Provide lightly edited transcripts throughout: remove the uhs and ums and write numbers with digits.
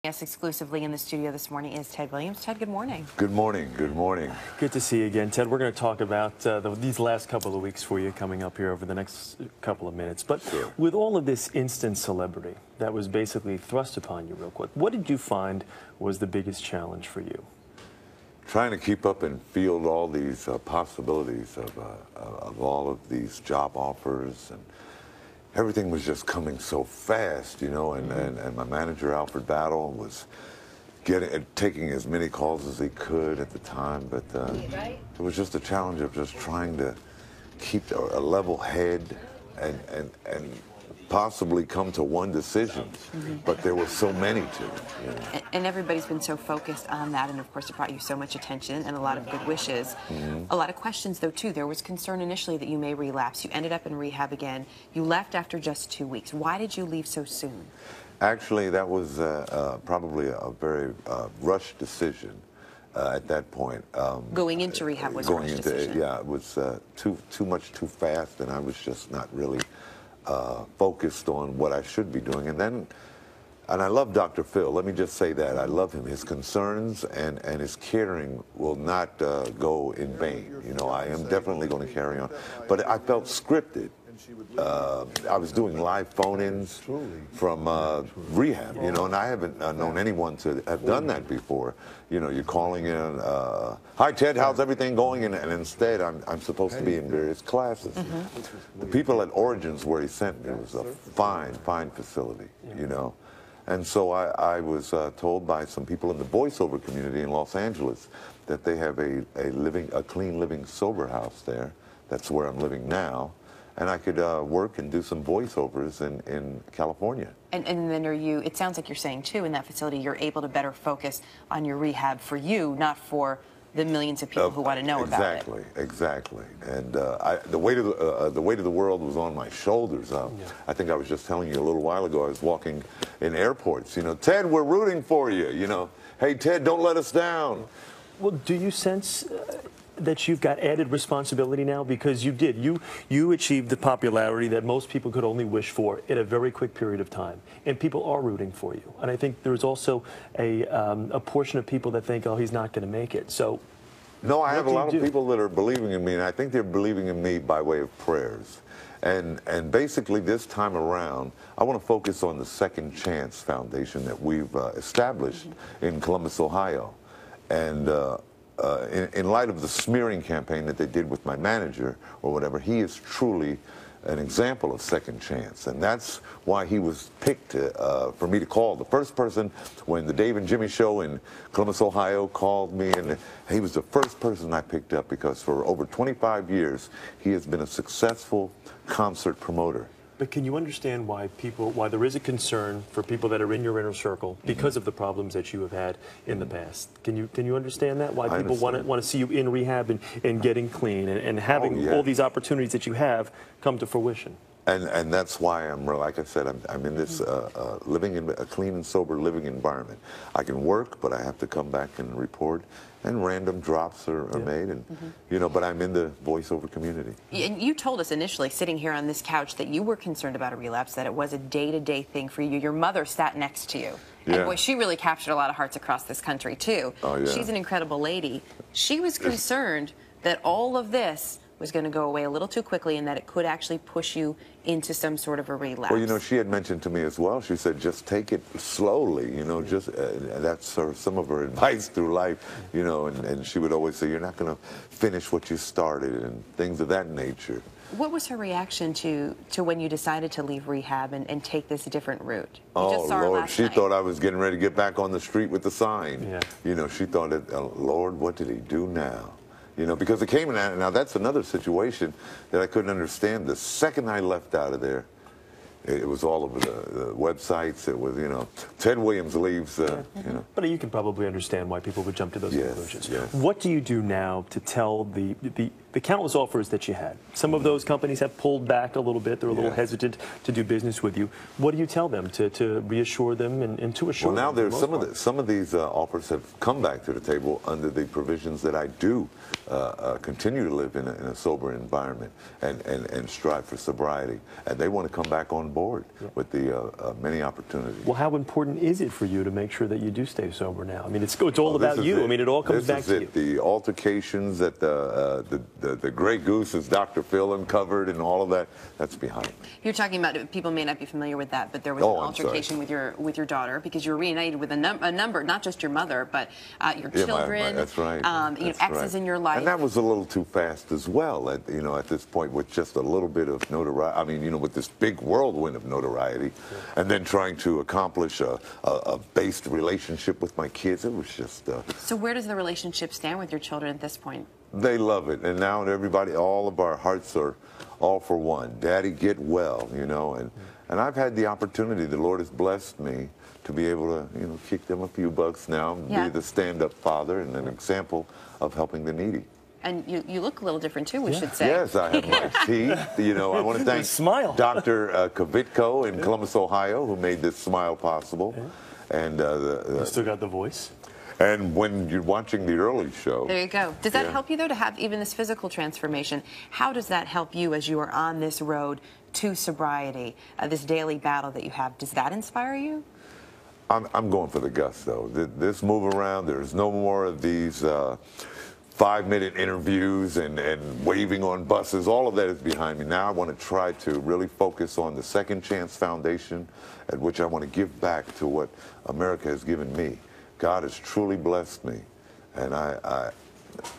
Yes, exclusively in the studio this morning is Ted Williams. Ted, good morning. Good morning. Good morning. Good to see you again, Ted. We're going to talk about these last couple of weeks for you coming up here over the next couple of minutes. But Sure. With all of this instant celebrity that was basically thrust upon you real quick, what did you find was the biggest challenge for you? Trying to keep up and field all these possibilities of all of these job offers, and everything was just coming so fast, you know, and my manager, Alfred Battle, was taking as many calls as he could at the time, but it was just a challenge of just trying to keep a level head and possibly come to one decision, but there were so many to it. You know? And everybody's been so focused on that, and of course it brought you so much attention and a lot of good wishes. A lot of questions, though, too. There was concern initially that you may relapse. You ended up in rehab again. You left after just 2 weeks. Why did you leave so soon? Actually, that was probably a very rushed decision at that point. Going into rehab was a rushed decision. Yeah, it was too much too fast, and I was just not really focused on what I should be doing. And I love Dr. Phil. Let me just say that. I love him. His concerns and his caring will not go in vain. You know, I am definitely going to carry on. But I felt scripted. I was doing live phone-ins from rehab, you know, and I haven't known anyone to have done that before. You know, you're calling in, hi Ted, how's everything going? And instead, I'm supposed to be in various classes. The people at Origins, where he sent me, was a fine, fine facility, you know. And so I was told by some people in the voiceover community in Los Angeles that they have a clean living sober house there. That's where I'm living now. And I could work and do some voiceovers in California. And then it sounds like you're saying, too, in that facility, you're able to better focus on your rehab for you, not for the millions of people who want to know about it. Exactly. And the weight of the world was on my shoulders. I think I was just telling you a little while ago, I was walking in airports, you know, Ted, we're rooting for you, you know. Hey, Ted, don't let us down. Well, do you sense that you've got added responsibility now? Because you achieved the popularity that most people could only wish for in a very quick period of time, and people are rooting for you. And I think there's also a portion of people that think, oh, he's not going to make it. So no, I have a lot of people that are believing in me, and I think they're believing in me by way of prayers. And basically this time around, I want to focus on the Second Chance Foundation that we've established in Columbus, Ohio. And in light of the smearing campaign that they did with my manager or whatever, he is truly an example of second chance. And that's why he was picked for me to call. The first person, when the Dave and Jimmy show in Columbus, Ohio called me, and he was the first person I picked up because for over 25 years, he has been a successful concert promoter. But can you understand why there is a concern for people that are in your inner circle because of the problems that you have had in the past? Can you understand that? Why people want to see you in rehab and getting clean and having all these opportunities that you have come to fruition? And that's why like I said, I'm in this living in a clean and sober living environment. I can work, but I have to come back and report, and random drops are made, and you know. But I'm in the voiceover community. And you told us initially, sitting here on this couch, that you were concerned about a relapse, that it was a day-to-day thing for you. Your mother sat next to you, and boy, she really captured a lot of hearts across this country too. Oh, yeah. She's an incredible lady. She was concerned that all of this was going to go away a little too quickly, and that it could actually push you into some sort of a relapse. Well, you know, she had mentioned to me as well, she said, just take it slowly, you know, just, that's some of her advice through life, you know, and she would always say, you're not going to finish what you started, and things of that nature. What was her reaction to when you decided to leave rehab and take this different route? Oh, Lord, she thought I was getting ready to get back on the street with the sign. Yeah. You know, she thought, Lord, what did he do now? You know, because it came in, now that's another situation that I couldn't understand. The second I left out of there, it was all over the websites. It was, you know, Ted Williams leaves, you know. But you can probably understand why people would jump to those conclusions. Yes. What do you do now to tell the countless offers that you had. Some of those companies have pulled back a little bit. They're a little hesitant to do business with you. What do you tell them to reassure them and to assure them? Well, now there's some of these offers have come back to the table under the provisions that I do continue to live in a sober environment and strive for sobriety, and they want to come back on board with the many opportunities. Well, how important is it for you to make sure that you do stay sober now? I mean, it's all about you. I mean, it all comes back to you. The altercations that the Grey Goose, as Dr. Phil uncovered, and all of that, that's behind me. You're talking about, people may not be familiar with that, but there was an altercation with your daughter, because you were reunited with a number, not just your mother, but your children. That's right. Exes in your life. And that was a little too fast as well. At this point, with just a little bit of notoriety. I mean, with this big whirlwind of notoriety, and then trying to accomplish a based relationship with my kids, it was just. So where does the relationship stand with your children at this point? They love it, and now everybody, all of our hearts are all for one. Daddy, get well, and I've had the opportunity. The Lord has blessed me to be able to, kick them a few bucks now, be the stand-up father and an example of helping the needy. And you look a little different too, we should say. Yes, I have my teeth. I want to thank Dr. Kavitko in Columbus, Ohio, who made this smile possible. And you still got the voice. And when you're watching the early show. There you go. Does that help you, though, to have even this physical transformation? How does that help you as you are on this road to sobriety, this daily battle that you have? Does that inspire you? I'm going for the gusto. This move around, there's no more of these 5-minute interviews and waving on buses. All of that is behind me. Now I want to try to really focus on the Second Chance Foundation, at which I want to give back to what America has given me. God has truly blessed me, and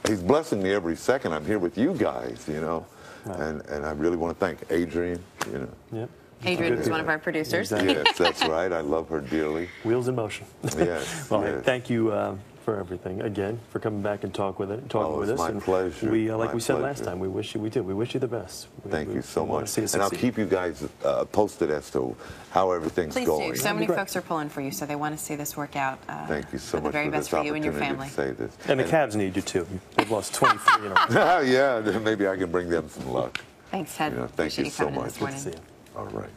He's blessing me every second I'm here with you guys, and I really want to thank Adrian, Yep. Adrian is one of our producers. Exactly. Yes, that's right. I love her dearly. Wheels in motion. Yes. Well, yes. thank you for everything again, for coming back and talking with us. It's my pleasure. We, like we said pleasure. last time, we wish you the best. Thank you so much. And I'll keep you guys posted as to how everything's going. Please do. So many folks are pulling for you, so they want to see this work out. Thank you so much the very for best this for you and your opportunity family. to say this. And the Cavs need you too. They've lost 23 in a row. Yeah, maybe I can bring them some luck. Thanks, Ted. Thank you so much. This morning. Good to see you. All right.